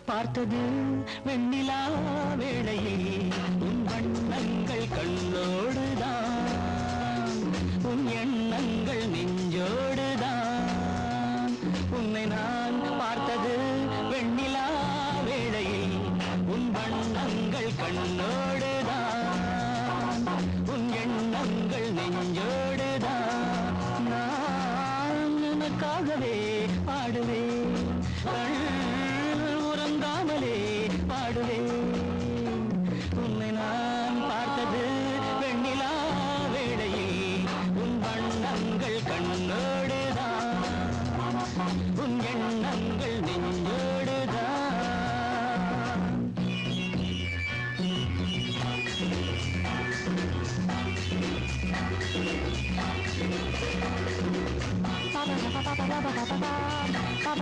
பார்த்தது வெண்ணிலா வேளையில் உன் வண்ணங்கள் கண்ணோடுதான், உன் எண்ணங்கள் நெஞ்சோடுதான். உன்னை நான் பார்த்தது வெண்ணிலா வேளையில் உன் வண்ணங்கள் கண்ணோடுதான், உன் எண்ணங்கள் நெஞ்சோடுதான். நான் உனக்காகவே பாடுவேன், உறங்காமலே பாடுவேன். உன்னை நான் பார்த்தது வெண்ணிலா வேளையில் உன் வண்ணங்கள் கண்ணோடுதான், உன் எண்ணங்கள் நெஞ்சோடுதான். ba ba ba ba ba ba ba ba ba